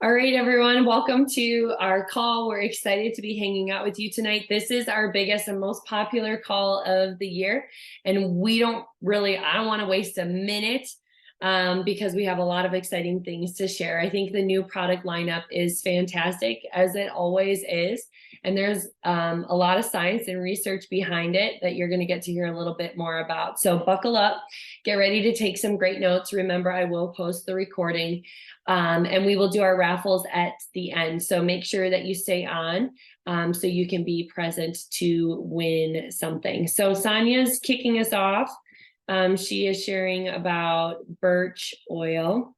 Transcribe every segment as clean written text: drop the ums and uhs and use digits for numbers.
All right, everyone, welcome to our call. We're excited to be hanging out with you tonight. This is our biggest and most popular call of the year, and I don't want to waste a minute because we have a lot of exciting things to share. I think the new product lineup is fantastic, as it always is, and there's a lot of science and research behind it that you're going to get to hear a little bit more about. So buckle up, get ready to take some great notes. Remember, I will post the recording. And we will do our raffles at the end. So make sure that you stay on so you can be present to win something. So Sonia's kicking us off. She is sharing about birch oil.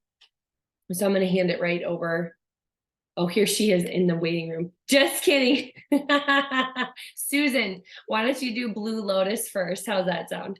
So I'm going to hand it right over. Oh, here she is in the waiting room. Just kidding. Susan, why don't you do Blue Lotus first? How's that sound?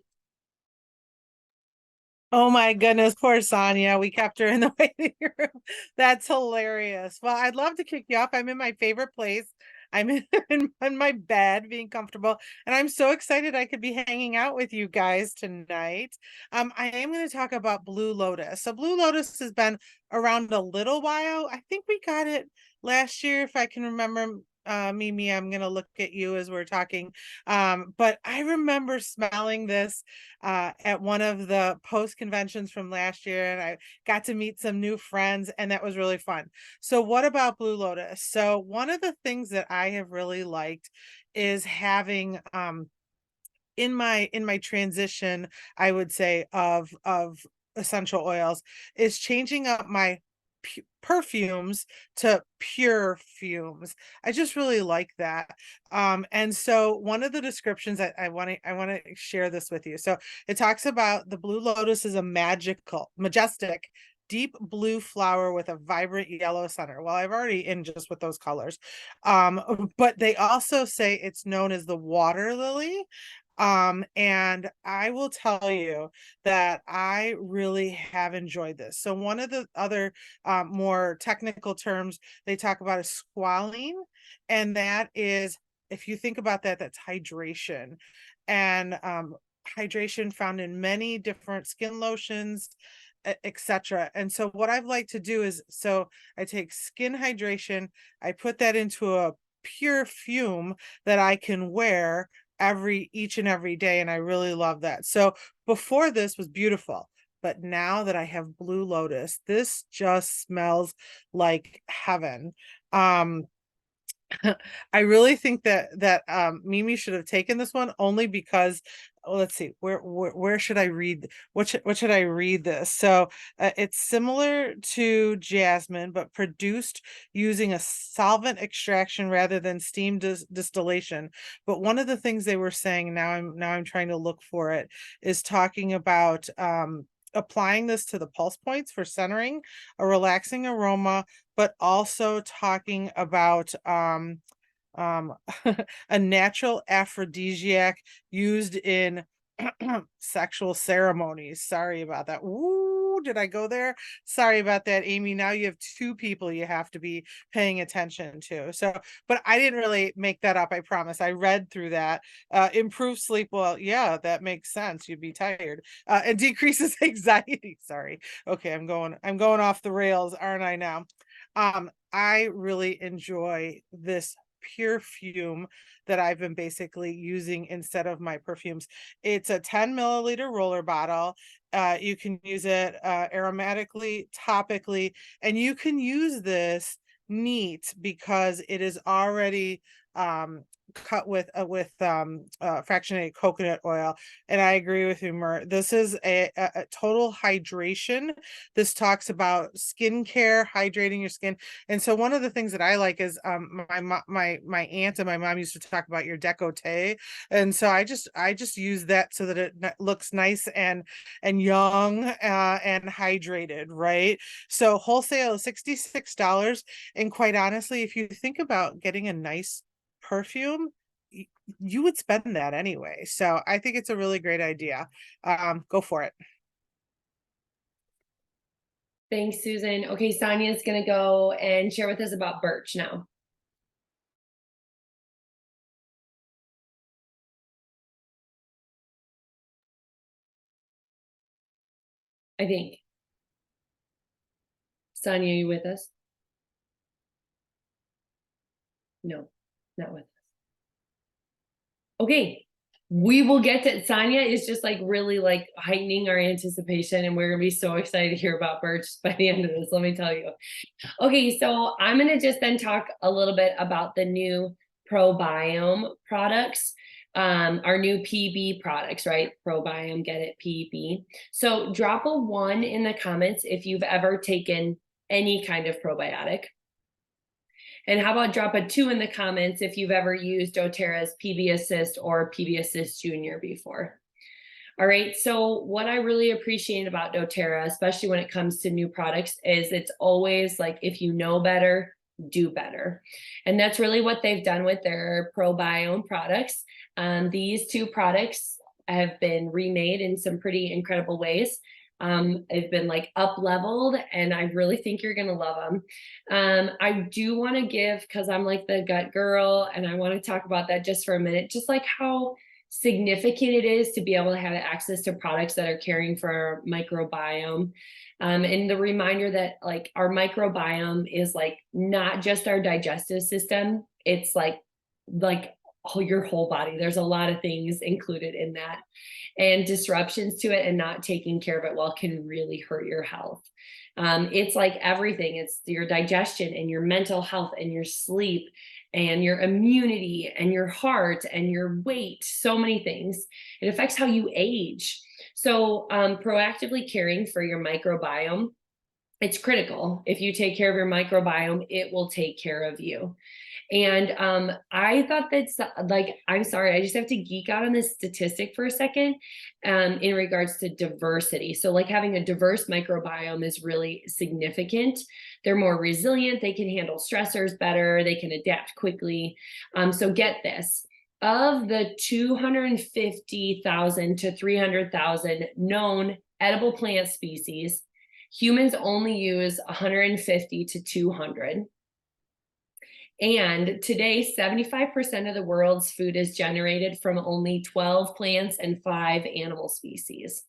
Oh my goodness, poor Sonia. We kept her in the waiting room. That's hilarious. Well, I'd love to kick you off. I'm in my favorite place. I'm in my bed being comfortable, and I'm so excited I could be hanging out with you guys tonight. I am going to talk about Blue Lotus. So Blue Lotus has been around a little while. I think we got it last year, if I can remember. Mimi, I'm going to look at you as we're talking. But I remember smelling this at one of the post conventions from last year, and I got to meet some new friends, and that was really fun. So, what about Blue Lotus? So, one of the things that I have really liked is having in my transition, I would say, of essential oils, is changing up my perfumes to pure fumes. I just really like that. And so one of the descriptions I want to share this with you. So it talks about the Blue Lotus is a majestic deep blue flower with a vibrant yellow center. Well, I've already in just with those colors. But they also say it's known as the water lily. And I will tell you that I really have enjoyed this. So one of the other more technical terms they talk about is squalene, and that is, if you think about that, that's hydration. And hydration found in many different skin lotions, etc. And so what I've liked to do is, so I take skin hydration, I put that into a pure fume that I can wear each and every day, and I really love that. So before, this was beautiful, but now that I have Blue Lotus, this just smells like heaven. um I really think that Mimi should have taken this one, only because, oh, let's see, where should I read, what should I read this? So it's similar to jasmine, but produced using a solvent extraction rather than steam distillation. But one of the things they were saying, now I'm trying to look for it, is talking about applying this to the pulse points for centering, a relaxing aroma, but also talking about um a natural aphrodisiac used in sexual ceremonies. Sorry about that. Ooh, did I go there? Sorry about that, Amy. Now you have two people you have to be paying attention to. So, but I didn't really make that up, I promise. I read through that. Improve sleep. Well, yeah, that makes sense. You'd be tired. And decreases anxiety. Sorry. Okay, I'm going off the rails, aren't I now? I really enjoy this pure fume that I've been basically using instead of my perfumes. It's a 10 milliliter roller bottle. You can use it aromatically, topically, and you can use this neat because it is already cut with fractionated coconut oil. And I agree with you, Mer. This is a total hydration. This talks about skincare, hydrating your skin. And so one of the things that I like is my aunt and my mom used to talk about your décolleté, and so I just use that so that it looks nice and young and hydrated, right? So wholesale is $66, and quite honestly, if you think about getting a nice perfume, you would spend that anyway. So I think it's a really great idea. Go for it. Thanks, Susan. Okay, Sonia's going to go and share with us about birch now, I think. Sonia, are you with us? No, not with us. Okay. We will get to Sonia is just like really like heightening our anticipation, and we're gonna be so excited to hear about Birch by the end of this, let me tell you. Okay, so I'm gonna just then talk a little bit about the new ProBiome products, our new PB products, right? ProBiome, get it, PB. So drop a 1 in the comments if you've ever taken any kind of probiotic. And how about drop a 2 in the comments if you've ever used doTERRA's PB Assist or PB Assist Junior before. All right, so what I really appreciate about doTERRA, especially when it comes to new products, is it's always like, if you know better, do better. And that's really what they've done with their ProBiome products. These 2 products have been remade in some pretty incredible ways. They've been like up leveled, and I really think you're gonna love them. I do want to give, because I'm like the gut girl, and I want to talk about that just for a minute, just like how significant it is to be able to have access to products that are caring for our microbiome. And the reminder that like our microbiome is like not just our digestive system, it's like your whole body. There's a lot of things included in that, and disruptions to it and not taking care of it well can really hurt your health. It's like everything. It's your digestion and your mental health and your sleep and your immunity and your heart and your weight, so many things. It affects how you age. So proactively caring for your microbiome, it's critical. If you take care of your microbiome, it will take care of you. And I thought that's like, I'm sorry, I just have to geek out on this statistic for a second in regards to diversity. So like having a diverse microbiome is really significant. They're more resilient, they can handle stressors better, they can adapt quickly. So get this, of the 250,000 to 300,000 known edible plant species, humans only use 150 to 200. And today, 75% of the world's food is generated from only 12 plants and 5 animal species.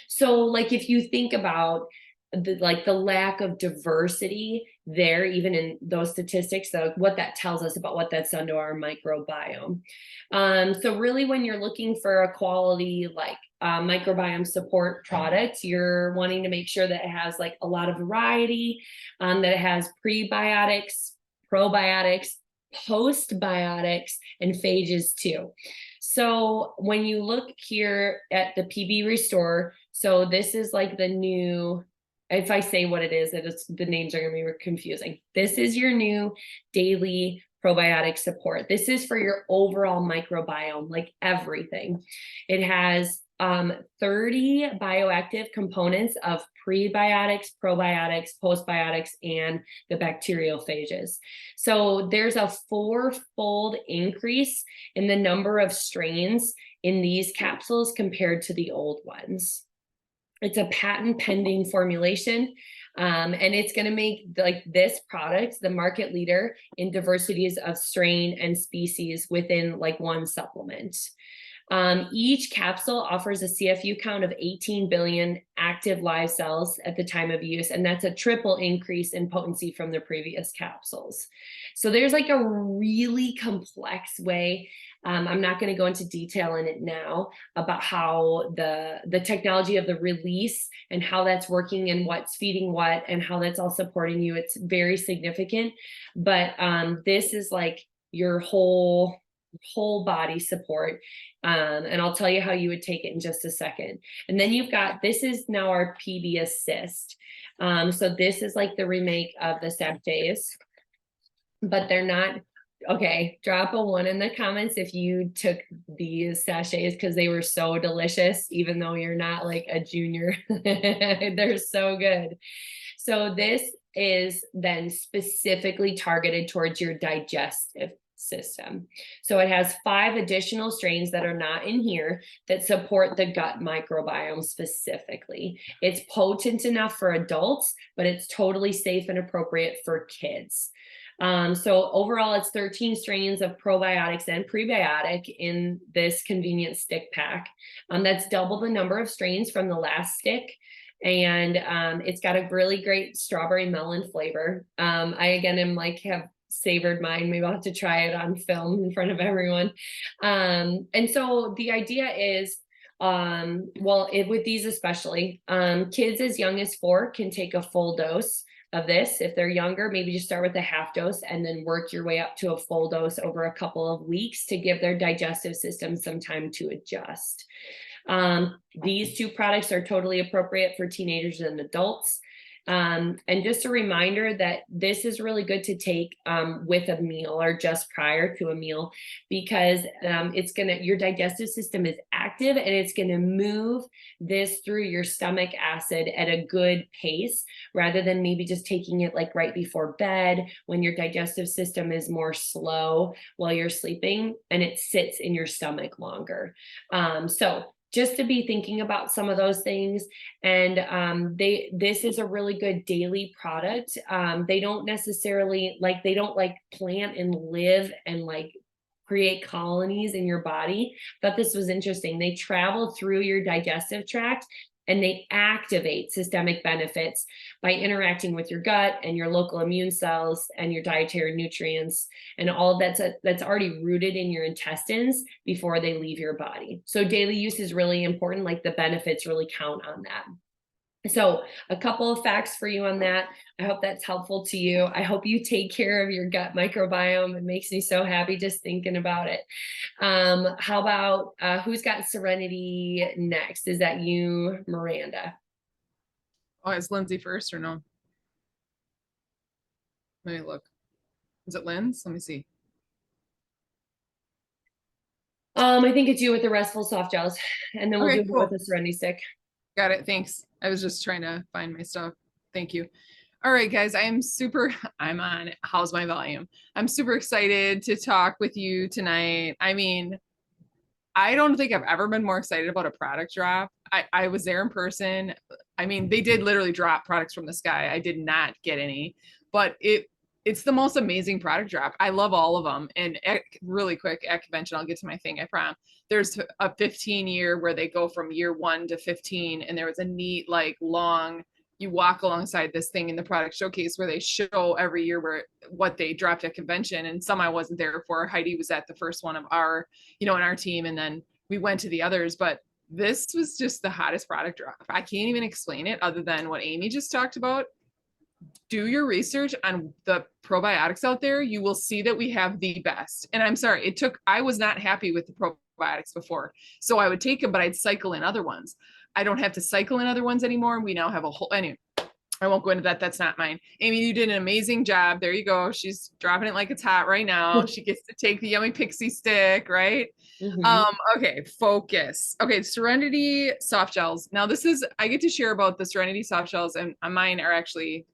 So like if you think about the lack of diversity there, even in those statistics, so what that tells us about what that's done to our microbiome. So really when you're looking for a quality like microbiome support product, you're wanting to make sure that it has like a lot of variety, that it has prebiotics, probiotics, postbiotics, and phages too. So when you look here at the PB Restore, so this is like the new, if I say what it is, the names are gonna be confusing. This is your new daily probiotic support. This is for your overall microbiome, like everything. It has 30 bioactive components of prebiotics, probiotics, postbiotics, and the bacteriophages. So there's a 4-fold increase in the number of strains in these capsules compared to the old ones. It's a patent pending formulation. And it's going to make like this product the market leader in diversities of strain and species within like one supplement. Each capsule offers a CFU count of 18 billion active live cells at the time of use, and that's a triple increase in potency from the previous capsules. So there's like a really complex way. I'm not going to go into detail in it now about how the technology of the release and how that's working and what's feeding what and how that's all supporting you. It's very significant, but this is like your whole body support. And I'll tell you how you would take it in just a second. And then you've got, this is now our PB Assist. So this is like the remake of the sachets, but they're not, okay, drop a 1 in the comments if you took these sachets because they were so delicious, even though you're not like a junior. They're so good. So this is then specifically targeted towards your digestive system. So it has 5 additional strains that are not in here that support the gut microbiome specifically. It's potent enough for adults, but it's totally safe and appropriate for kids. So overall, it's 13 strains of probiotics and prebiotic in this convenient stick pack. That's double the number of strains from the last stick. And it's got a really great strawberry melon flavor. I again am like have savored mine. Maybe I'll have to try it on film in front of everyone. And so the idea is, with these especially, kids as young as 4 can take a full dose of this. If they're younger, maybe just start with a half dose and then work your way up to a full dose over a couple of weeks to give their digestive system some time to adjust. These 2 products are totally appropriate for teenagers and adults. And just a reminder that this is really good to take with a meal or just prior to a meal, because your digestive system is active and it's gonna move this through your stomach acid at a good pace, rather than maybe just taking it like right before bed when your digestive system is more slow while you're sleeping and it sits in your stomach longer. So just to be thinking about some of those things. And this is a really good daily product. They don't necessarily they don't plant and live and create colonies in your body. Thought this was interesting. They travel through your digestive tract and they activate systemic benefits by interacting with your gut and your local immune cells and your dietary nutrients and all that's already rooted in your intestines before they leave your body. So daily use is really important, like the benefits really count on that. So a couple of facts for you on that. I hope that's helpful to you. I hope you take care of your gut microbiome. It makes me so happy just thinking about it. How about who's got Serenity next? Is that you, Miranda? Oh, is Lindsay first or no? Let me look. Is it Lynn's? Let me see. I think it's you with the restful soft gels, and then we'll Okay, do cool. with the Serenity stick. Got it. Thanks. I was just trying to find my stuff. Thank you. All right, guys, I'm on How's My Volume? I'm super excited to talk with you tonight. I mean, I don't think I've ever been more excited about a product drop. I was there in person. I mean, they did literally drop products from the sky. I did not get any, but it's the most amazing product drop. I love all of them. And really quick at convention, I'll get to my thing, I promise. There's a 15-year where they go from year 1 to 15, and there was a neat long, you walk alongside this thing in the product showcase where they show every year what they dropped at convention. And some I wasn't there for. Heidi was at the first one of our, in our team, and then we went to the others. But this was just the hottest product drop. I can't even explain it other than what Amy just talked about. Do your research on the probiotics out there. You will see that we have the best. And I'm sorry, I was not happy with the probiotics before. So I would take them, but I'd cycle in other ones. I don't have to cycle in other ones anymore. We now have a whole, anyway, I won't go into that. That's not mine. Amy, you did an amazing job. There you go. She's dropping it like it's hot right now. She gets to take the Yummy Pixie stick, right? Okay, focus. Okay, Serenity soft gels. Now I get to share about the Serenity soft gels, and mine are actually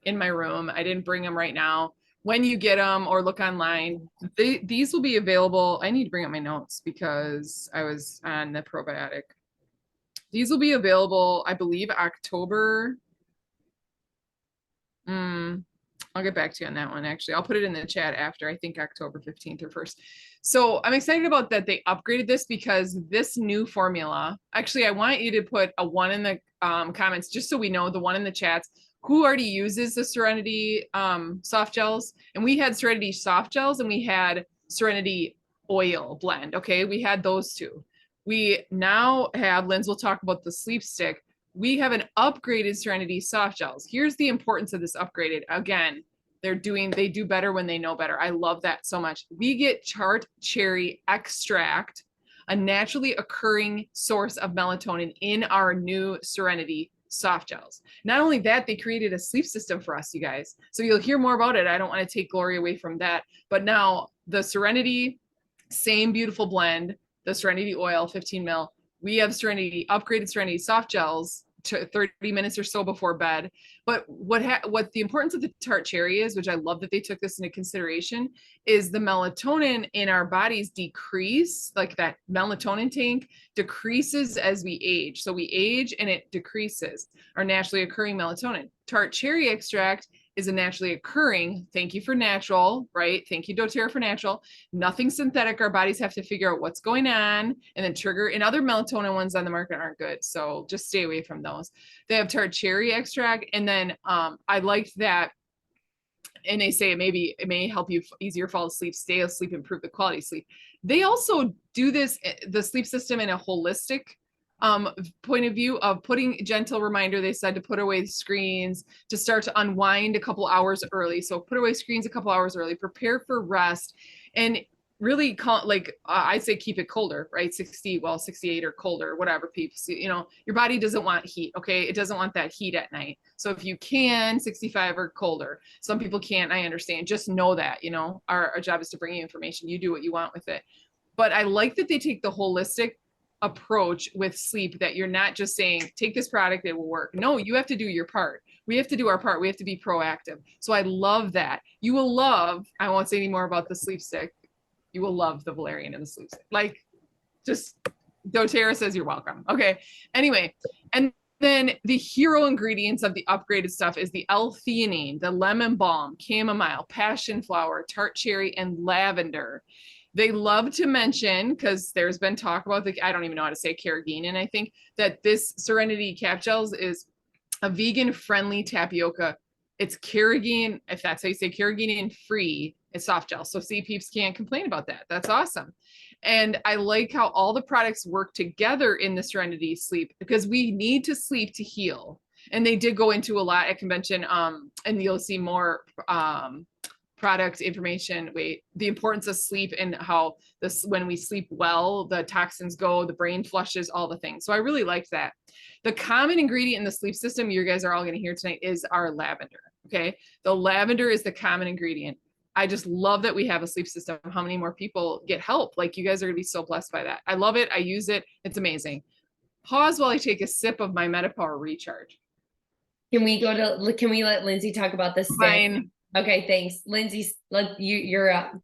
in my room. I didn't bring them right now. When you get them or look online, these will be available. I need to bring up my notes because I was on the probiotic. These will be available, I believe, October. I'll get back to you on that one. Actually, I'll put it in the chat after. I think October 15th or 1st. So I'm excited about that. They upgraded this because this new formula, actually, I want you to put a 1 in the comments, just so we know, the 1 in the chats, who already uses the Serenity soft gels. And we had Serenity soft gels and we had Serenity oil blend. Okay, we had those 2. We now have, Linz will talk about the sleep stick. We have an upgraded Serenity soft gels. Here's the importance of this upgraded. Again, they do better when they know better. I love that so much. We get tart cherry extract, a naturally occurring source of melatonin in our new Serenity soft gels. Not only that, they created a sleep system for us, you guys. So you'll hear more about it. I don't want to take glory away from that. But now the Serenity, same beautiful blend, the Serenity oil, 15 mil. We have upgraded Serenity soft gels to 30 minutes or so before bed. But what the importance of the tart cherry is, which I love that they took this into consideration, is the melatonin in our bodies decrease, like that melatonin tank decreases as we age. So we age and it decreases our naturally occurring melatonin. Tart cherry extract is a naturally occurring, thank you for natural, right? Thank you, doTERRA, for natural. Nothing synthetic. Our bodies have to figure out what's going on and then trigger. And other melatonin ones on the market aren't good. So just stay away from those. They have tart cherry extract. And then I liked that and they say it may help you easier fall asleep, stay asleep, improve the quality of sleep. They also do this, the sleep system, in a holistic point of view of putting gentle reminder. They said to put away the screens, to start to unwind a couple hours early. So put away screens a couple hours early, prepare for rest, and really I say keep it colder, right? 68 or colder, whatever, peeps. You know, your body doesn't want heat, okay? It doesn't want that heat at night. So if you can, 65 or colder. Some people can't, I understand. Just know that, you know, our job is to bring you information. You do what you want with it. But I like that they take the holistic approach with sleep, that you're not just saying, take this product, it will work. No, you have to do your part. We have to do our part. We have to be proactive. So I love that. You will love, I won't say any more about the sleep stick. You will love the valerian and the sleep stick. Like, just doTERRA says you're welcome. Okay. Anyway, and then the hero ingredients of the upgraded stuff is the L-theanine, the lemon balm, chamomile, passion flower, tart cherry, and lavender. They love to mention, because there's been talk about I don't even know how to say carrageenan, I think, that this Serenity Cap Gels is a vegan friendly tapioca. It's carrageenan, if that's how you say, carrageenan free. It's soft gel. So see, peeps can't complain about that. That's awesome. And I like how all the products work together in the Serenity Sleep, because we need to sleep to heal. And they did go into a lot at convention, and you'll see more product information. The importance of sleep, and how when we sleep well, the toxins go, the brain flushes, all the things. So I really liked that. The common ingredient in the sleep system you guys are all going to hear tonight is our lavender. Okay. The lavender is the common ingredient. I just love that we have a sleep system. How many more people get help? Like, you guys are going to be so blessed by that. I love it. I use it. It's amazing. Pause while I take a sip of my MetaPower Recharge. Can we let Lindsay talk about this? Fine. Okay, thanks. Lindsay, you're up.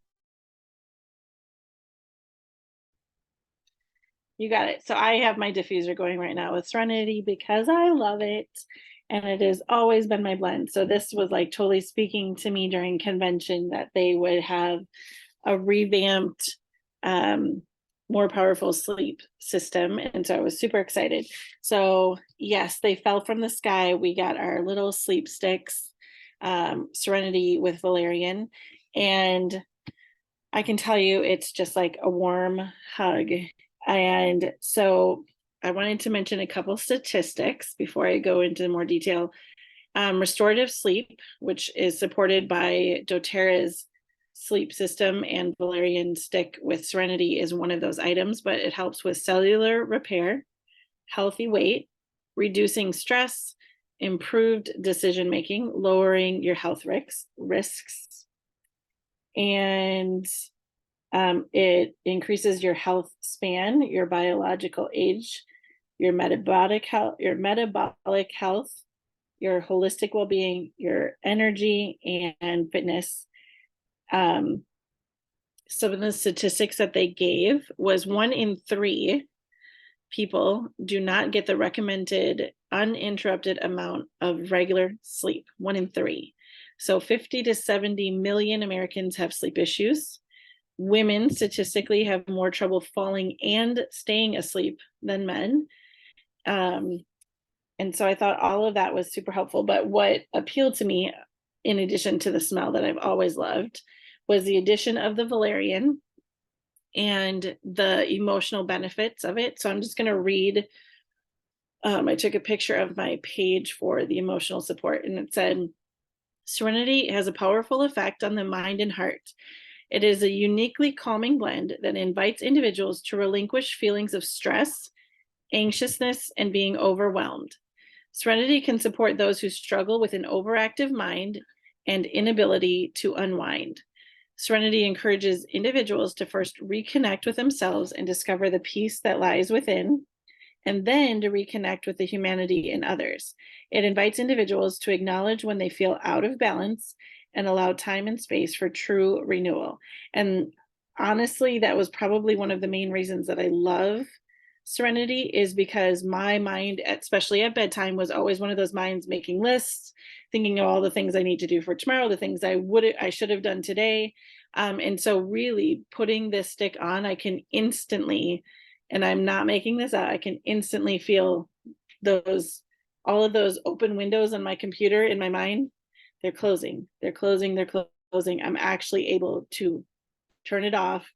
You got it. So I have my diffuser going right now with Serenity because I love it. And it has always been my blend. So this was like totally speaking to me during convention, that they would have a revamped, more powerful sleep system. And so I was super excited. So yes, they fell from the sky. We got our little sleep sticks, Serenity with valerian. And I can tell you, it's just like a warm hug. And so I wanted to mention a couple statistics before I go into more detail. Restorative sleep, which is supported by doTERRA's sleep system, and valerian stick with Serenity is one of those items, but it helps with cellular repair, healthy weight, reducing stress, improved decision making, lowering your health risks, and it increases your health span, your biological age, your metabolic health, your holistic well-being, your energy and fitness. Some of the statistics that they gave was 1 in 3 people do not get the recommended uninterrupted amount of regular sleep. 1 in 3. So 50 to 70 million Americans have sleep issues. Women statistically have more trouble falling and staying asleep than men. And so I thought all of that was super helpful. But what appealed to me, in addition to the smell that I've always loved, was the addition of the valerian and the emotional benefits of it. So I'm just going to read. I took a picture of my page for the emotional support, and it said, Serenity has a powerful effect on the mind and heart. It is a uniquely calming blend that invites individuals to relinquish feelings of stress, anxiousness, and being overwhelmed. Serenity can support those who struggle with an overactive mind and inability to unwind. Serenity encourages individuals to first reconnect with themselves and discover the peace that lies within, and then to reconnect with the humanity in others. It invites individuals to acknowledge when they feel out of balance and allow time and space for true renewal. And honestly, that was probably one of the main reasons that I love Serenity, is because my mind, especially at bedtime, was always one of those minds making lists, thinking of all the things I need to do for tomorrow, the things I should have done today. And so really putting this stick on, I can instantly, and I'm not making this up, I can instantly feel all of those open windows on my computer in my mind they're closing, they're closing, they're closing. I'm actually able to turn it off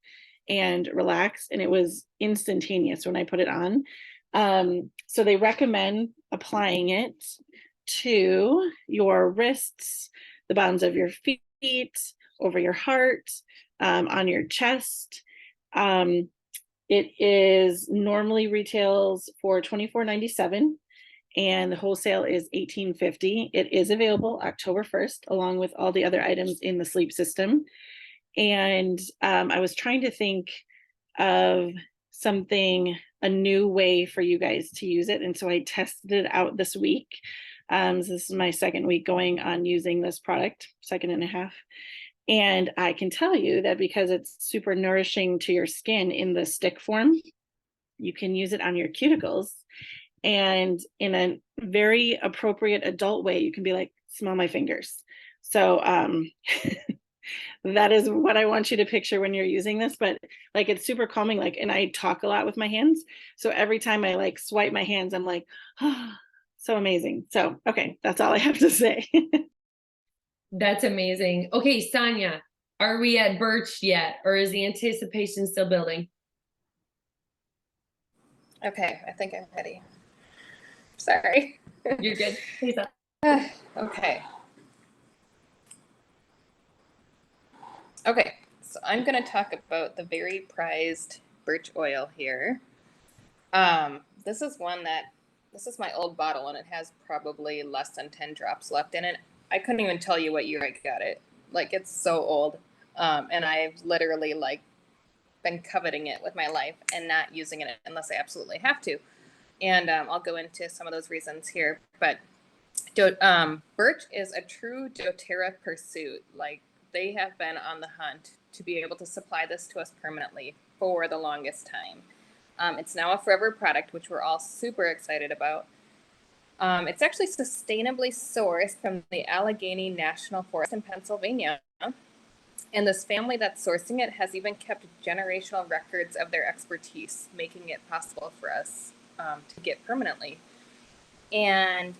and relax. And it was instantaneous when I put it on. So they recommend applying it to your wrists, the bottoms of your feet, over your heart, on your chest. It is normally retails for $24.97 and the wholesale is $18.50. It is available October 1st, along with all the other items in the sleep system. And I was trying to think of something, a new way for you guys to use it. And so I tested it out this week. So this is my second week going on using this product, second and a half. And I can tell you that because it's super nourishing to your skin in the stick form, you can use it on your cuticles. And in a very appropriate adult way, you can be like, smell my fingers. So that is what I want you to picture when you're using this. But like, it's super calming. Like, and I talk a lot with my hands. So every time I like swipe my hands, I'm like, oh, so amazing. So, okay, that's all I have to say. That's amazing. Okay, Sonia, are we at Birch yet, or is the anticipation still building? Okay, I think I'm ready. Sorry. You're good. Lisa. Okay. Okay, so I'm going to talk about the very prized birch oil here. This is my old bottle and it has probably less than 10 drops left in it. I couldn't even tell you what year I got it. Like, it's so old. And I've literally like been coveting it with my life and not using it unless I absolutely have to. And I'll go into some of those reasons here. But birch is a true doTERRA pursuit. Like, they have been on the hunt to be able to supply this to us permanently for the longest time. It's now a forever product, which we're all super excited about. It's actually sustainably sourced from the Allegheny National Forest in Pennsylvania. And this family that's sourcing it has even kept generational records of their expertise, making it possible for us to get permanently. And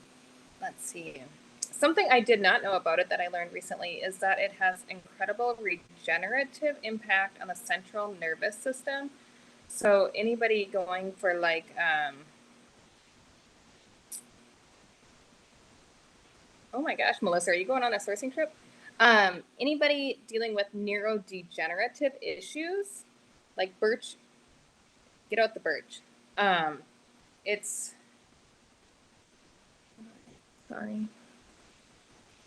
let's see. Something I did not know about it that I learned recently is that it has incredible regenerative impact on the central nervous system. So anybody going for like, oh my gosh, Melissa, are you going on a sourcing trip? Anybody dealing with neurodegenerative issues, like birch, get out the birch. Sorry.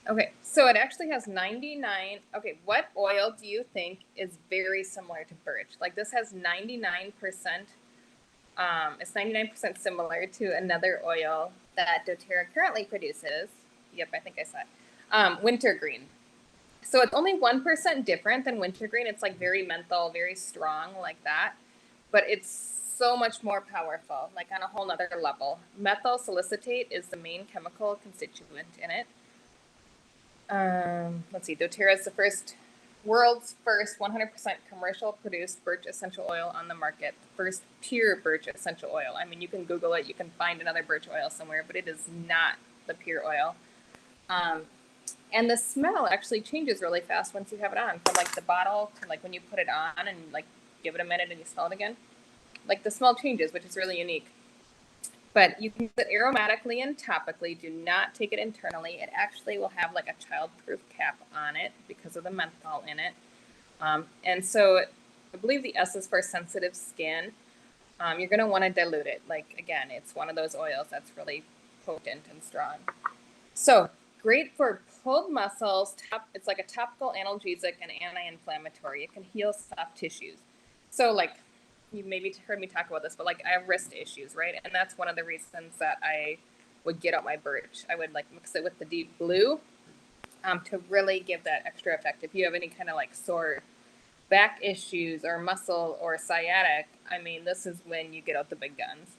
Okay, so it actually has 99. Okay, what oil do you think is very similar to birch? Like, this has 99%. It's 99% similar to another oil that doTERRA currently produces. Yep, I think I saw it. Wintergreen. So it's only 1% different than wintergreen. It's like very menthol, very strong like that. But it's so much more powerful, like on a whole nother level. Methyl salicyate is the main chemical constituent in it. Let's see, doTERRA is the world's first 100% commercial produced birch essential oil on the market. The first pure birch essential oil. I mean, you can Google it, you can find another birch oil somewhere, but it is not the pure oil. And the smell actually changes really fast once you have it on, from like the bottle to like when you put it on and like give it a minute and you smell it again. Like, the smell changes, which is really unique. But you can use it aromatically and topically. Do not take it internally. It actually will have like a childproof cap on it because of the menthol in it. And so I believe the S is for sensitive skin. You're going to want to dilute it. Like, again, it's one of those oils that's really potent and strong. So great for pulled muscles. It's like a topical analgesic and anti-inflammatory. It can heal soft tissues. So like, you maybe heard me talk about this, but like, I have wrist issues, right? And that's one of the reasons that I would get out my birch. I would like mix it with the deep blue to really give that extra effect. If you have any kind of like sore back issues or muscle or sciatic, I mean, this is when you get out the big guns.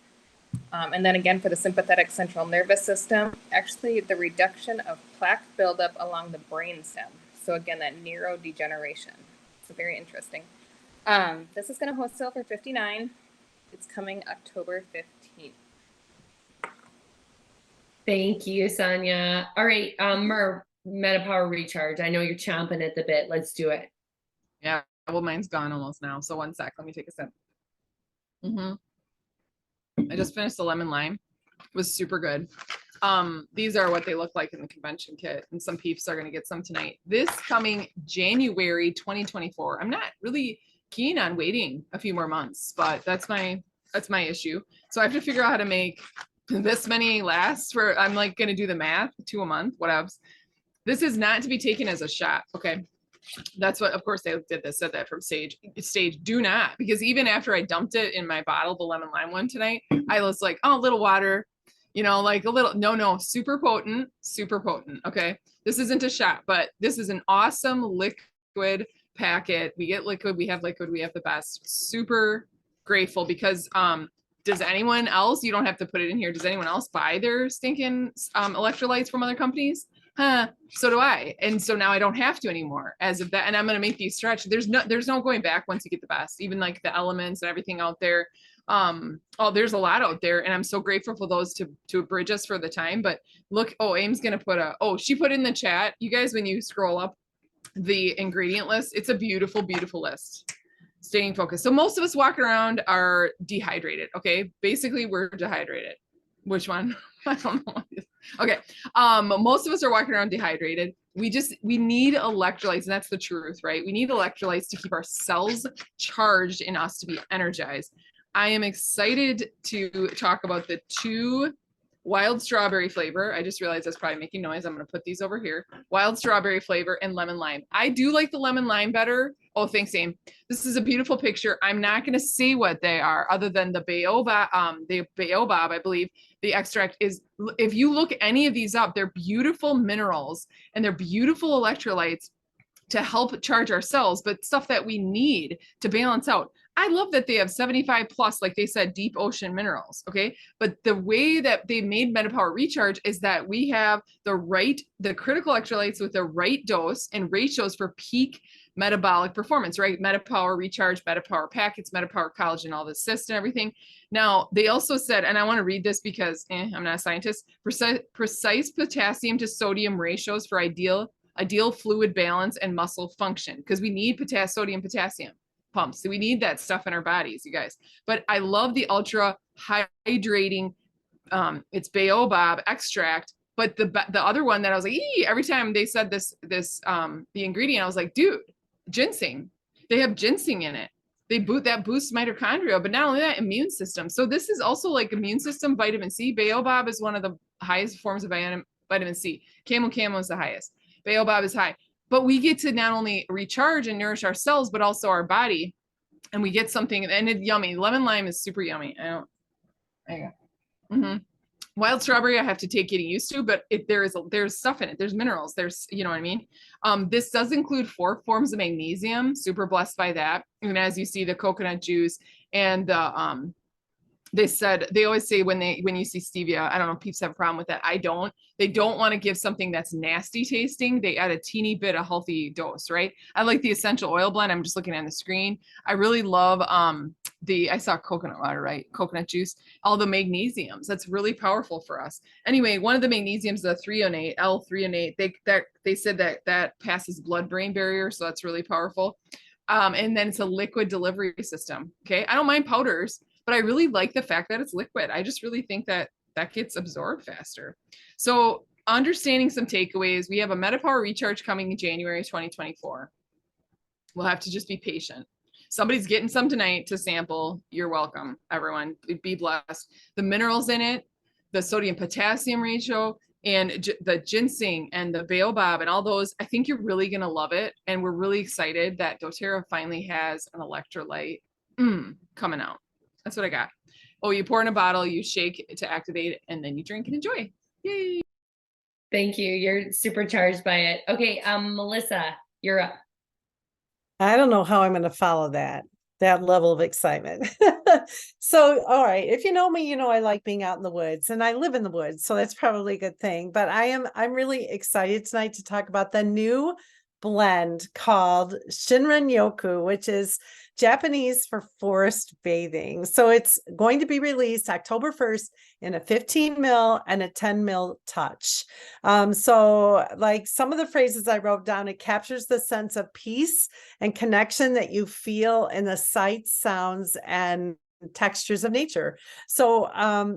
And then again, for the sympathetic central nervous system, actually the reduction of plaque buildup along the brain stem. So again, that neurodegeneration. So very interesting. This is going to wholesale for $59. It's coming October 15th. Thank you, Sonia. All right, Mer, MetaPower Recharge. I know you're chomping at the bit. Let's do it. Yeah, well, mine's gone almost now. So one sec, let me take a sip. I just finished the lemon lime. It was super good. These are what they look like in the convention kit, and some peeps are going to get some tonight. This coming January 2024. I'm not really keen on waiting a few more months, but that's my issue. So I have to figure out how to make this many last for, I'm like going to do the math, 2 a month, whatevs. This is not to be taken as a shot. Okay. That's what, of course, they said that from stage. Do not, because even after I dumped it in my bottle, the lemon lime one tonight, I was like, oh, a little water, you know, like a little, no, super potent. Okay. This isn't a shot, but this is an awesome liquid packet. We get liquid, we have the best. Super grateful because, does anyone else, you don't have to put it in here, does anyone else buy their stinking electrolytes from other companies? So do I. And so now I don't have to anymore as of that. And I'm going to make these stretch. There's no going back once you get the best, even like the elements and everything out there. There's a lot out there, and I'm so grateful for those to bridge us for the time. But look, Aim's going to she put in the chat, you guys, when you scroll up the ingredient list, it's a beautiful, beautiful list. Staying focused. So most of us walk around are dehydrated. Okay. Basically we're dehydrated. Which one? I don't know. Okay. Most of us are walking around dehydrated. We need electrolytes, and that's the truth, right? We need electrolytes to keep our cells charged and us to be energized. I am excited to talk about the 2 wild strawberry flavor. I just realized that's probably making noise. I'm going to put these over here. Wild strawberry flavor and lemon lime. I do like the lemon lime better. Oh, thanks, Aim. This is a beautiful picture. I'm not going to say what they are other than the baobab, I believe. The extract is, if you look any of these up, they're beautiful minerals and they're beautiful electrolytes to help charge our cells, but stuff that we need to balance out. I love that they have 75 plus, like they said, deep ocean minerals. Okay. But the way that they made MetaPower Recharge is that we have the critical electrolytes with the right dose and ratios for peak metabolic performance, right? MetaPower Recharge, MetaPower Packets, MetaPower Collagen, all the cysts and everything. Now, they also said, and I want to read this because I'm not a scientist, precise potassium to sodium ratios for ideal fluid balance and muscle function, because we need sodium potassium pumps. So we need that stuff in our bodies, you guys. But I love the ultra hydrating, it's baobab extract. But the other one that I was like, every time they said the ingredient, I was like, dude, ginseng. They have ginseng in it. That boosts mitochondria, but not only that, immune system. So this is also like immune system, vitamin C. Baobab is one of the highest forms of vitamin C. Camo is the highest. Baobab is high. But we get to not only recharge and nourish our cells, but also our body. And we get something, and it's yummy. Lemon lime is super yummy. There you go. Wild strawberry, I have to take getting used to, but there's stuff in it. There's minerals. There's, you know what I mean? This does include 4 forms of magnesium. Super blessed by that. And as you see, the coconut juice and the they always say when you see stevia, I don't know if peeps have a problem with that. I don't. They don't want to give something that's nasty tasting. They add a teeny bit, a healthy dose, right? I like the essential oil blend. I'm just looking on the screen. I really love I saw coconut water, right? Coconut juice, all the magnesiums. That's really powerful for us. Anyway, one of the magnesiums, the threonate, L-threonate, they said that passes blood-brain barrier, so that's really powerful. And then it's a liquid delivery system. Okay, I don't mind powders, but I really like the fact that it's liquid. I just really think that gets absorbed faster. So understanding some takeaways, we have a MetaPower Recharge coming in January 2024. We'll have to just be patient. Somebody's getting some tonight to sample. You're welcome, everyone. Be blessed. The minerals in it, the sodium potassium ratio, and the ginseng and the baobab and all those, I think you're really going to love it. And we're really excited that doTERRA finally has an electrolyte coming out. That's what I got. Oh, you pour in a bottle, you shake to activate it, and then you drink and enjoy. Yay. Thank you. You're supercharged by it. Okay, Melissa, you're up. I don't know how I'm going to follow that level of excitement. So, all right. If you know me, you know I like being out in the woods, and I live in the woods, so that's probably a good thing. But I'm really excited tonight to talk about the new blend called Shinrin Yoku, which is Japanese for forest bathing. So it's going to be released October 1st in a 15 mil and a 10 mil touch. So like some of the phrases I wrote down, it captures the sense of peace and connection that you feel in the sights, sounds, and textures of nature. So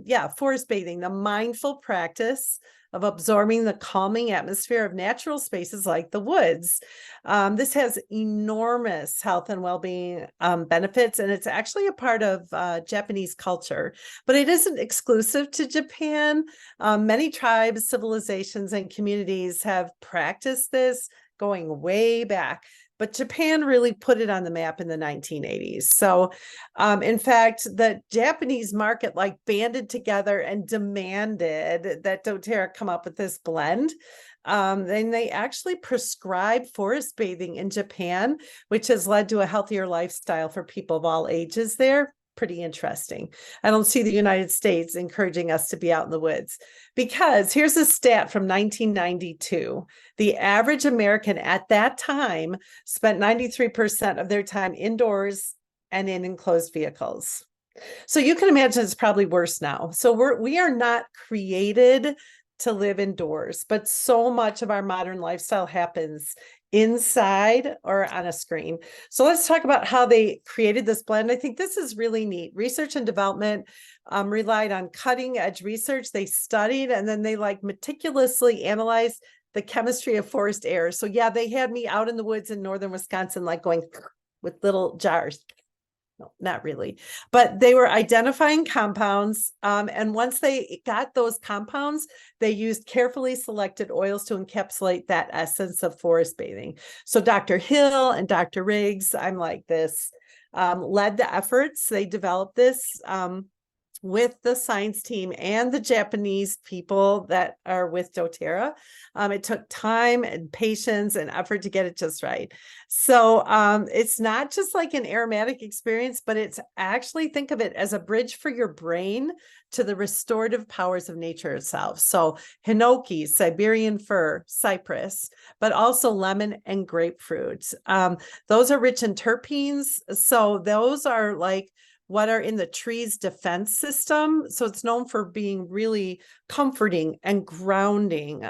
yeah, forest bathing, the mindful practice of absorbing the calming atmosphere of natural spaces like the woods. This has enormous health and well-being benefits, and it's actually a part of Japanese culture, but it isn't exclusive to Japan. Many tribes, civilizations, and communities have practiced this going way back. But Japan really put it on the map in the 1980s. So, in fact, the Japanese market like banded together and demanded that doTERRA come up with this blend. And they actually prescribe forest bathing in Japan, which has led to a healthier lifestyle for people of all ages there. Pretty interesting. I don't see the United States encouraging us to be out in the woods, because here's a stat from 1992. The average American at that time spent 93% of their time indoors and in enclosed vehicles. So you can imagine it's probably worse now. So we are not created to live indoors, but so much of our modern lifestyle happens inside or on a screen. So let's talk about how they created this blend. I think this is really neat. Research and development relied on cutting edge research. They studied and then they like meticulously analyzed the chemistry of forest air. So yeah, they had me out in the woods in northern Wisconsin, like going with little jars. No, not really, but they were identifying compounds. And once they got those compounds, they used carefully selected oils to encapsulate that essence of forest bathing. So Dr. Hill and Dr. Riggs, I'm like this, led the efforts. They developed this with the science team and the Japanese people that are with doTERRA. It took time and patience and effort to get it just right. So it's not just like an aromatic experience, but it's actually, think of it as a bridge for your brain to the restorative powers of nature itself. So hinoki, Siberian fir, cypress, but also lemon and grapefruit. Those are rich in terpenes. So those are like what are in the tree's defense system. So it's known for being really comforting and grounding.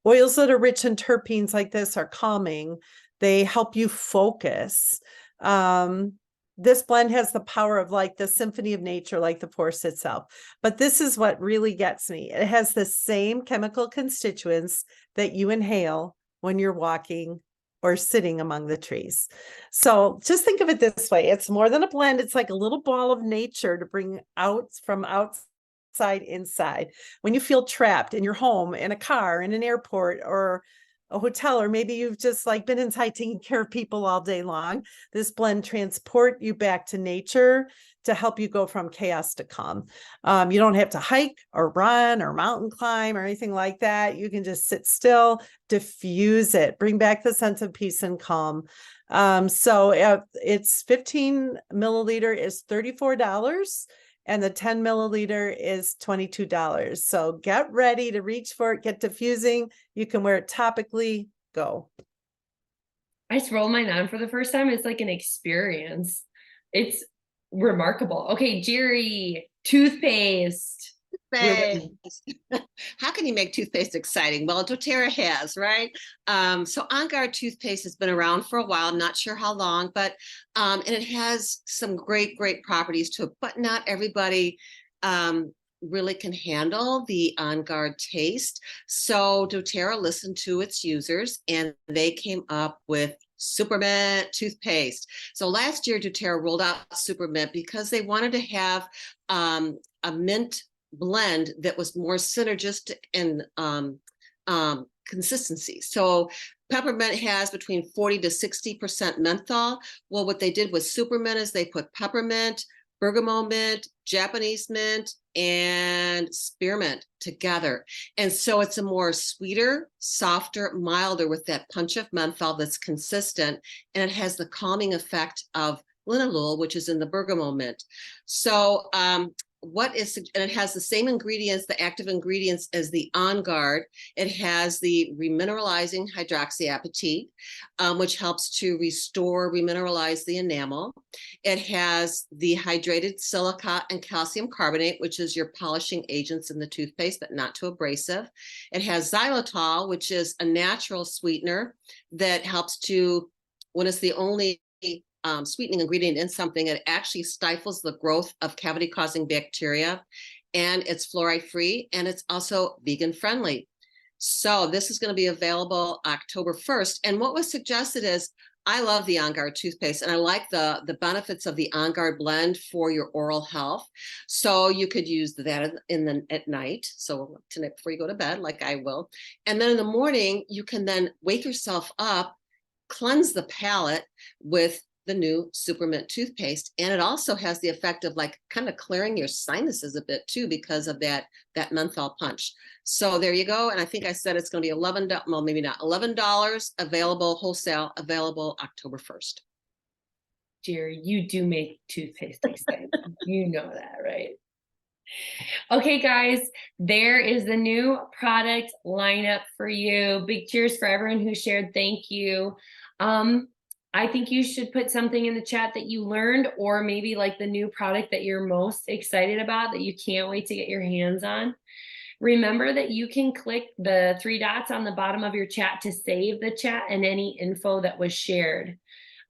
Oils that are rich in terpenes like this are calming. They help you focus. This blend has the power of like the symphony of nature, like the forest itself. But this is what really gets me. It has the same chemical constituents that you inhale when you're walking or sitting among the trees. So just think of it this way. It's more than a blend. It's like a little ball of nature to bring out from outside inside. When you feel trapped in your home, in a car, in an airport, or a hotel, or maybe you've just like been inside taking care of people all day long, this blend transport you back to nature to help you go from chaos to calm. You don't have to hike or run or mountain climb or anything like that. You can just sit still, diffuse it, bring back the sense of peace and calm. So it's 15 milliliter is $34. And the 10 milliliter is $22. So get ready to reach for it, get diffusing. You can wear it topically, go. I just rolled mine on for the first time. It's like an experience. It's remarkable. Okay, Jerry, toothpaste. Toothpaste. How can you make toothpaste exciting? Well, doTERRA has, right? So On Guard toothpaste has been around for a while. I'm not sure how long, but and it has some great properties to it, but not everybody really can handle the On Guard taste. So doTERRA listened to its users and they came up with Supermint toothpaste. So last year doTERRA rolled out Supermint because they wanted to have a mint blend that was more synergistic in consistency. So peppermint has between 40 to 60% menthol. Well, what they did with Supermint is they put peppermint, bergamot mint, Japanese mint, and spearmint together. And so it's a more sweeter, softer, milder with that punch of menthol that's consistent. And it has the calming effect of linalool, which is in the bergamot mint. So and it has the same ingredients, the active ingredients as the On Guard. It has the remineralizing hydroxyapatite, which helps to restore, remineralize the enamel. It has the hydrated silica and calcium carbonate, which is your polishing agents in the toothpaste, but not too abrasive. It has xylitol, which is a natural sweetener that helps to, when it's the only sweetening ingredient in something, it actually stifles the growth of cavity-causing bacteria, and it's fluoride-free, and it's also vegan-friendly. So this is going to be available October 1st. And what was suggested is, I love the On Guard toothpaste, and I like the benefits of the On Guard blend for your oral health. So you could use that at night, so tonight before you go to bed, like I will. And then in the morning, you can then wake yourself up, cleanse the palate with the new Super Mint toothpaste. And it also has the effect of like kind of clearing your sinuses a bit too, because of that menthol punch. So there you go. And I think I said it's going to be $11, well, maybe not $11 available, wholesale available October 1st. Jerry, you do make toothpaste exciting. You know that, right? Okay, guys, there is the new product lineup for you. Big cheers for everyone who shared. Thank you. I think you should put something in the chat that you learned, or maybe like the new product that you're most excited about that you can't wait to get your hands on. Remember that you can click the 3 dots on the bottom of your chat to save the chat and any info that was shared.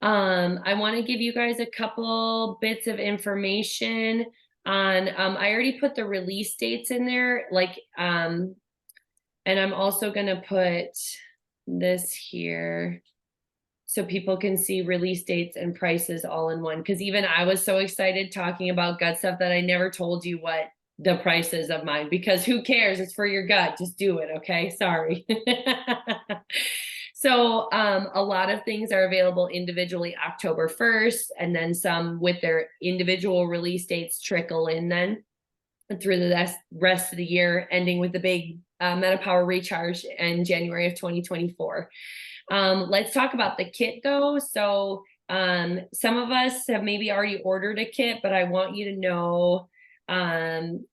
I want to give you guys a couple bits of information on, I already put the release dates in there, like, and I'm also going to put this here so people can see release dates and prices all in one. Because even I was so excited talking about gut stuff that I never told you what the price is of mine, because who cares? It's for your gut. Just do it. Okay. Sorry. So a lot of things are available individually October 1st, and then some with their individual release dates trickle in then through the rest of the year, ending with the big MetaPower recharge in January of 2024. Let's talk about the kit though. So some of us have maybe already ordered a kit, but I want you to know,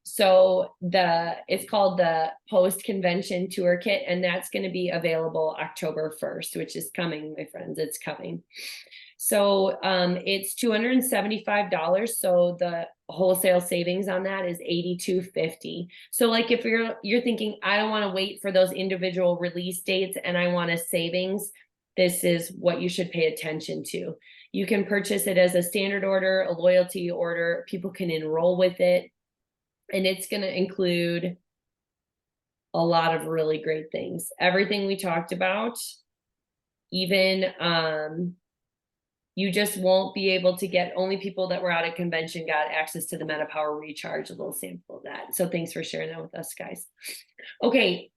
so it's called the Post Convention Tour Kit, and that's going to be available October 1st, which is coming, my friends. It's coming. So it's $275. So the wholesale savings on that is $82.50. So like if you're thinking, I don't want to wait for those individual release dates and I want a savings, this is what you should pay attention to. You can purchase it as a standard order, a loyalty order. People can enroll with it, and it's going to include a lot of really great things. Everything we talked about, even you just won't be able to get, only people that were out at convention got access to the MetaPower recharge, a little sample of that. So thanks for sharing that with us, guys. Okay.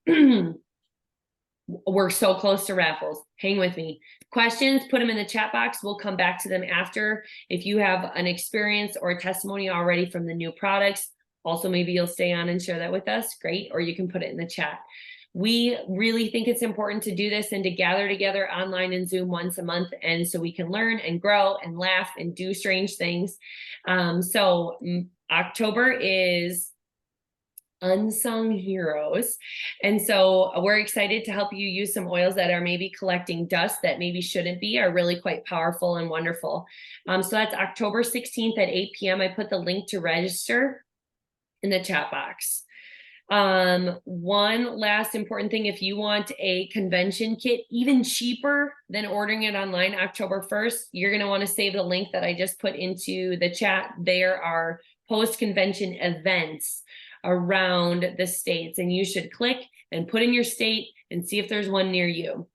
We're so close to raffles. Hang with me. Questions, put them in the chat box. We'll come back to them after. If you have an experience or a testimony already from the new products, also maybe you'll stay on and share that with us. Great. Or you can put it in the chat. We really think it's important to do this and to gather together online and Zoom once a month, and so we can learn and grow and laugh and do strange things. So October is Unsung Heroes, and so we're excited to help you use some oils that are maybe collecting dust that maybe shouldn't be, are really quite powerful and wonderful. So that's October 16th at 8 p.m. I put the link to register in the chat box. One last important thing, if you want a convention kit even cheaper than ordering it online October 1st, you're going to want to save the link that I just put into the chat. There are post-convention events around the states, and you should click and put in your state and see if there's one near you,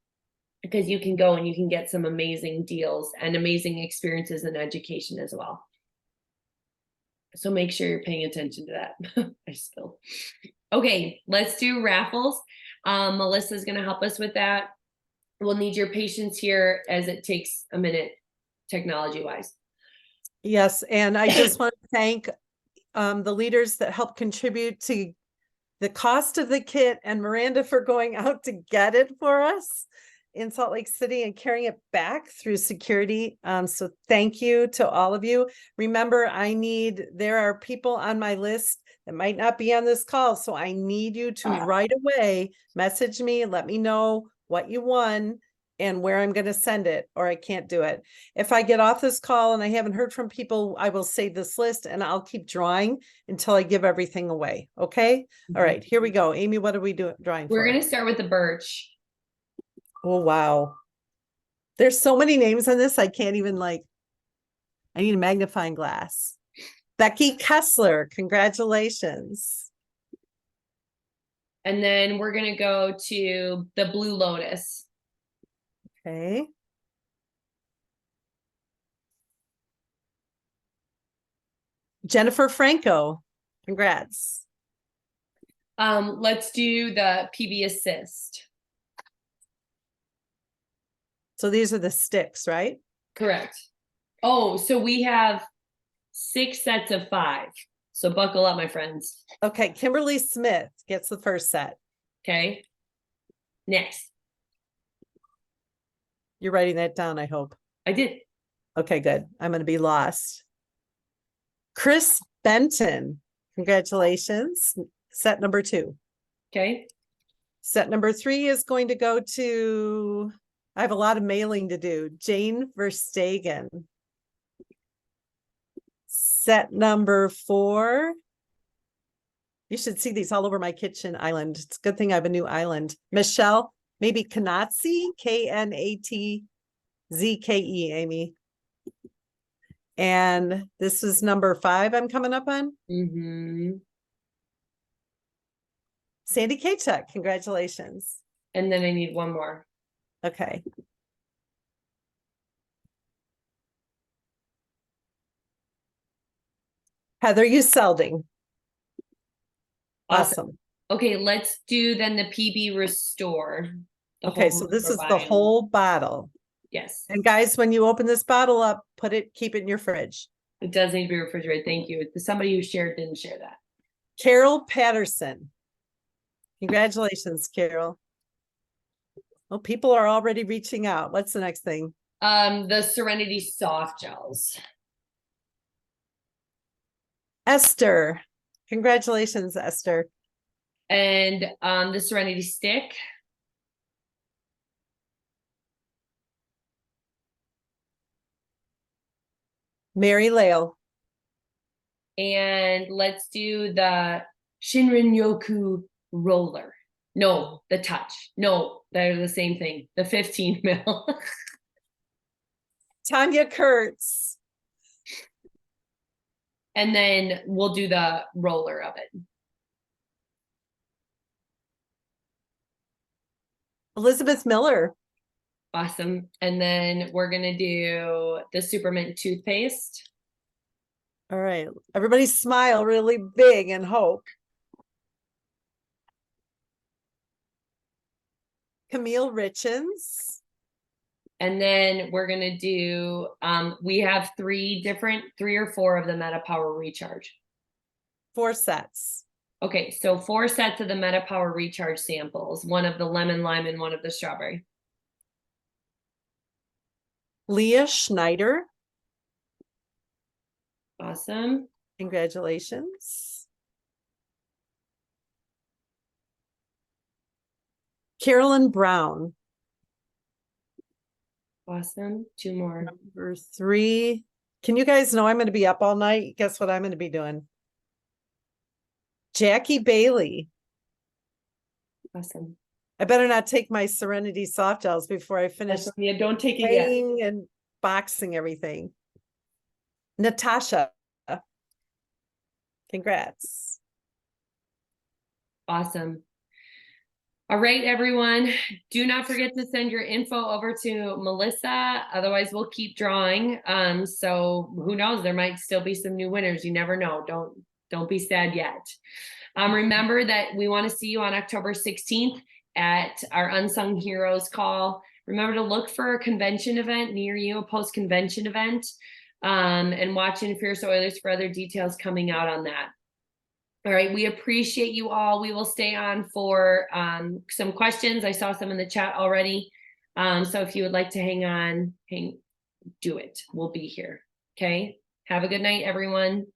because you can go and you can get some amazing deals and amazing experiences and education as well. So make sure you're paying attention to that. I spilled. Okay, let's do raffles. Melissa's going to help us with that. We'll need your patience here as it takes a minute technology wise. Yes, and I just want to thank the leaders that helped contribute to the cost of the kit, and Miranda for going out to get it for us. in Salt Lake City and carrying it back through security. So thank you to all of you. Remember, there are people on my list that might not be on this call. So I need you to right away message me and let me know what you won and where I'm going to send it, or I can't do it. If I get off this call and I haven't heard from people, I will save this list and I'll keep drawing until I give everything away. Okay. All right, here we go. Amy, what are we drawing for? We're going to start with the birch. Oh, wow. There's so many names on this. I can't even I need a magnifying glass. Becky Kessler, congratulations. And then we're going to go to the Blue Lotus. Okay. Jennifer Franco, congrats. Let's do the PB Assist. So these are the sticks, right? Correct. Oh, so we have 6 sets of 5. So buckle up, my friends. Okay, Kimberly Smith gets the first set. Okay. Next. You're writing that down, I hope. I did. Okay, good. I'm going to be lost. Chris Benton, congratulations. Set number 2. Okay. Set number 3 is going to go to, I have a lot of mailing to do, Jane Verstegen. Set number 4. You should see these all over my kitchen island. It's a good thing I have a new island. Michelle, maybe Knatze, Knatzke, Amy. And this is number 5 I'm coming up on. Mm-hmm. Sandy Kachuk, congratulations. And then I need one more. Okay. Heather Uselding. Awesome. Okay, let's do then the PB Restore. Okay, so this is the whole bottle. Yes. And guys, when you open this bottle up, keep it in your fridge. It does need to be refrigerated. Thank you. Somebody who shared didn't share that. Carol Patterson. Congratulations, Carol. Well, people are already reaching out. What's the next thing? The Serenity Soft Gels. Esther. Congratulations, Esther. And the Serenity Stick. Mary Lale. And let's do the Shinrin Yoku Roller. No, the Touch. No, they're the same thing. The 15 mil. Tanya Kurtz. And then we'll do the roller of it. Elizabeth Miller. Awesome. And then we're going to do the Supermint toothpaste. All right. Everybody smile really big and hope. Camille Richens. And then we're going to do, we have 3 or 4 of the Meta Power Recharge. 4 sets. Okay, so 4 sets of the Meta Power Recharge samples, 1 of the lemon lime and 1 of the strawberry. Leah Schneider. Awesome. Congratulations. Carolyn Brown. Awesome. 2 more. Number 3. Can you guys know I'm going to be up all night? Guess what I'm going to be doing? Jackie Bailey. Awesome. I better not take my Serenity soft gels before I finish Yeah, don't take it yet. weighing and boxing everything. Natasha. Congrats. Awesome. All right, everyone. Do not forget to send your info over to Melissa. Otherwise, we'll keep drawing. So who knows? There might still be some new winners. You never know. Don't be sad yet. Remember that we want to see you on October 16th at our Unsung Heroes call. Remember to look for a convention event near you, a post-convention event, and watch in Fierce Oilers for other details coming out on that. All right, we appreciate you all. We will stay on for some questions. I saw some in the chat already. So if you would like to hang on, do it. We'll be here. Okay. Have a good night, everyone.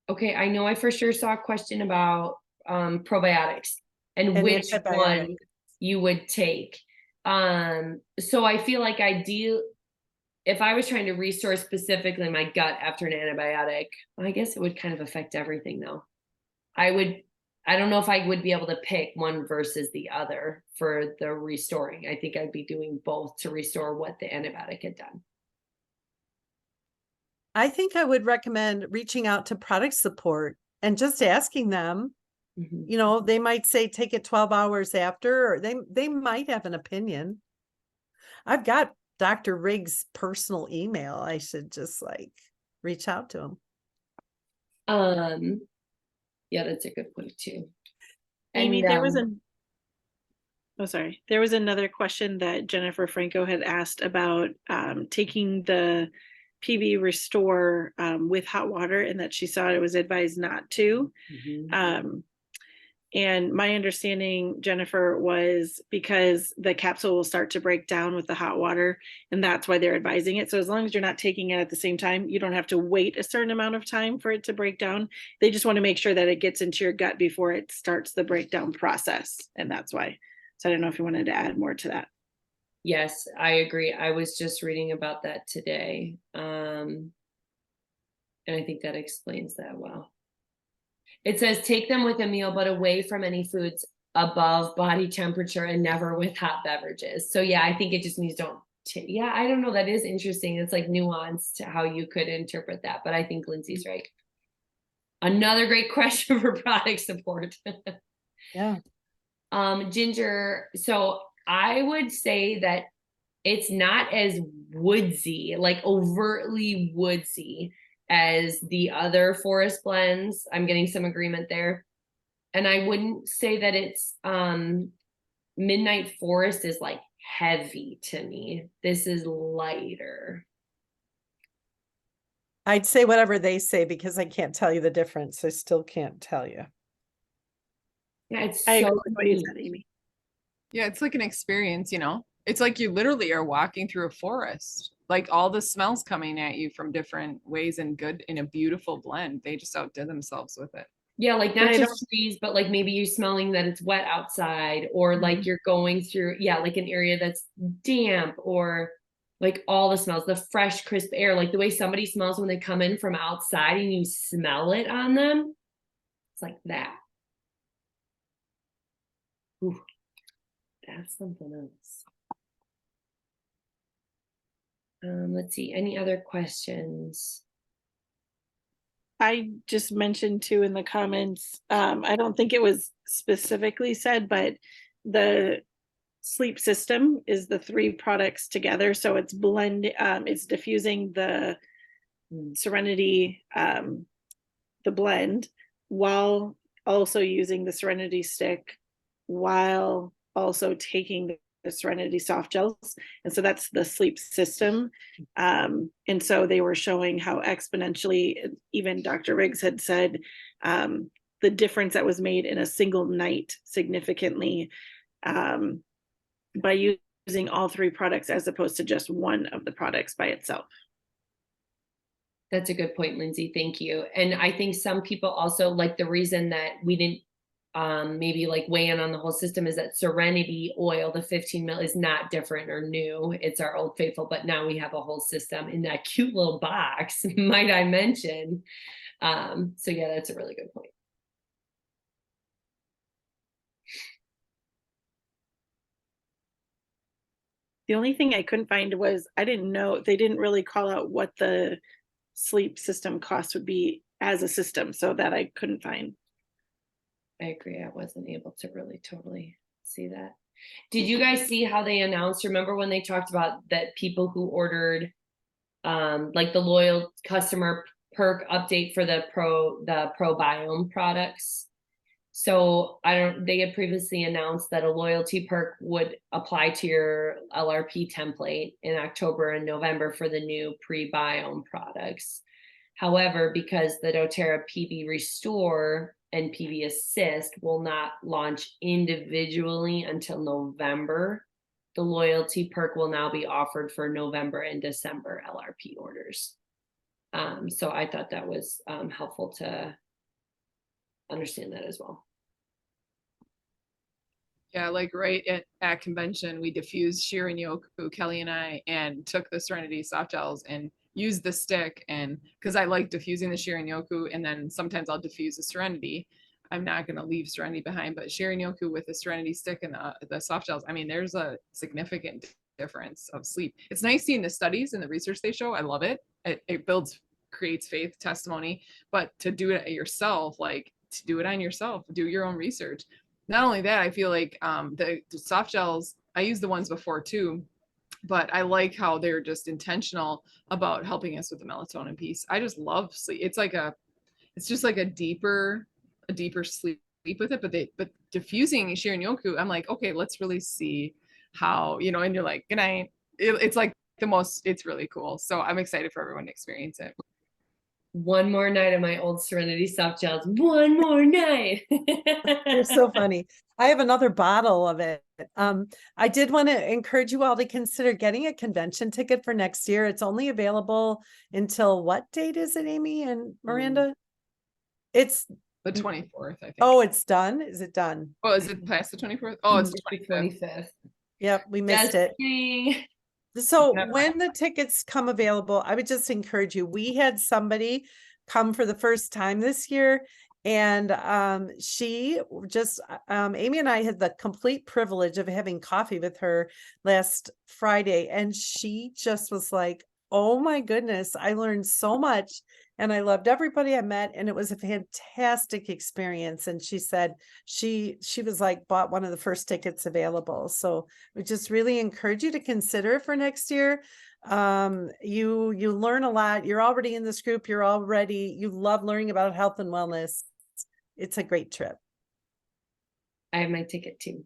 Okay, I know I for sure saw a question about probiotics and And which one antibiotic. you would take. So I feel like if I was trying to restore specifically my gut after an antibiotic, I guess it would kind of affect everything though. I don't know if I would be able to pick one versus the other for the restoring. I think I'd be doing both to restore what the antibiotic had done. I think I would recommend reaching out to product support and just asking them. Mhm. You know, they might say take it 12 hours after, or they might have an opinion. I've got Dr. Riggs' personal email. I should just like reach out to him. Yeah, that's a good point too. Amy, And, there was there was another question that Jennifer Franco had asked about taking the PB Restore with hot water, and that she saw it was advised not to. Mhm. And my understanding, Jennifer, was because the capsule will start to break down with the hot water, and that's why they're advising it. So as long as you're not taking it at the same time, you don't have to wait a certain amount of time for it to break down. They just want to make sure that it gets into your gut before it starts the breakdown process. And that's why. So I don't know if you wanted to add more to that. Yes, I agree. I was just reading about that today. And I think that explains that well. It says take them with a meal, but away from any foods above body temperature and never with hot beverages. So yeah, I think it just means don't. Yeah, I don't know. That is interesting. It's like nuanced to how you could interpret that, but I think Lindsay's right. Another great question for product support. Yeah. Ginger. So I would say that it's not as woodsy, like overtly woodsy as the other forest blends. I'm getting some agreement there. And I wouldn't say that it's Midnight Forest is like heavy to me. This is lighter. I'd say whatever they say because I can't tell you the difference. I still can't tell you. Yeah, it's I so agree with what you neat. said, Amy. Yeah, it's like an experience, you know? It's like you literally are walking through a forest. Like all the smells coming at you from different ways and good in a beautiful blend. They just outdid themselves with it. Yeah, like But not I just trees, but like maybe you're smelling that it's wet outside, or like you're going through, yeah, like an area that's damp, or like all the smells, the fresh, crisp air, like the way somebody smells when they come in from outside and you smell it on them. It's like that. Ooh, that's something else. Let's see, any other questions? I just mentioned too in the comments, I don't think it was specifically said, but the sleep system is the 3 products together. So it's it's diffusing the Serenity, the blend, while also using the Serenity stick, while also taking the Serenity soft gels. And so that's the sleep system. And so they were showing how exponentially, even Dr. Riggs had said, the difference that was made in a single night significantly by using all 3 products as opposed to just one of the products by itself. That's a good point, Lindsay. Thank you. And I think some people also like the reason that we didn't maybe like weigh in on the whole system is that Serenity oil, the 15 mil, is not different or new. It's our old faithful, but now we have a whole system in that cute little box, might I mention. So yeah, that's a really good point. The only thing I couldn't find was, I didn't know, they didn't really call out what the sleep system cost would be as a system, so that I couldn't find. I agree. I wasn't able to really totally see that. Did you guys see how they announced? Remember when they talked about that people who ordered like the loyal customer perk update for the ProBiome products? So they had previously announced that a loyalty perk would apply to your LRP template in October and November for the new pre-biome products. However, because the doTERRA PB Restore and PV Assist will not launch individually until November. The loyalty perk will now be offered for November and December LRP orders. So I thought that was helpful to understand that as well. Yeah, like right at convention, we diffused Shirin Yoku, Kelly and I, and took the Serenity soft gels and used the stick. And because I like diffusing the Shirin Yoku, and then sometimes I'll diffuse the Serenity. I'm not going to leave Serenity behind, but Shirin Yoku with the Serenity stick and the soft gels, I mean, there's a significant difference of sleep. It's nice seeing the studies and the research they show. I love it. It creates faith, testimony, but to do it yourself, like to do it on yourself, do your own research. Not only that, I feel like the soft gels, I used the ones before too, but I like how they're just intentional about helping us with the melatonin piece. I just love sleep. It's just like a deeper sleep with it, but diffusing Shirin Yoku, I'm like, okay, let's really see how, and you're like, good night. It's like it's really cool. So I'm excited for everyone to experience it. One more night of my old Serenity soft gels. One more night. You're so funny. I have another bottle of it. I did want to encourage you all to consider getting a convention ticket for next year. It's only available until what date is it, Amy and Miranda? It's the 24th, I think. Oh, it's done? Is it done? Oh, is it past the 24th? Oh, it's the 25th. Yep, we missed it. So when the tickets come available, I would just encourage you. We had somebody come for the first time this year, and she just Amy and I had the complete privilege of having coffee with her last Friday, and she just was like, oh my goodness, I learned so much and I loved everybody I met, and it was a fantastic experience. And she said she was like bought one of the first tickets available. So we just really encourage you to consider it for next year. You learn a lot. You're already in this group. You love learning about health and wellness. It's a great trip. I have my ticket too.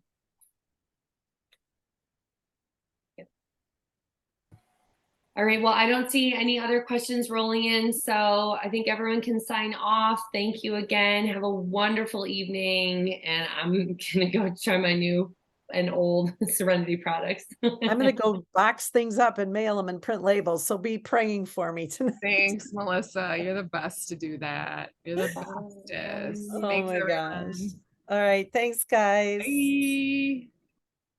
All right, well, I don't see any other questions rolling in, so I think everyone can sign off. Thank you again. Have a wonderful evening, and I'm gonna go try my new and old Serenity products. I'm gonna go box things up and mail them and print labels, so be praying for me tonight. Thanks, Melissa. You're the best to do that. You're the bestest. Oh Thanks, my everyone. gosh. All right, thanks guys. Bye.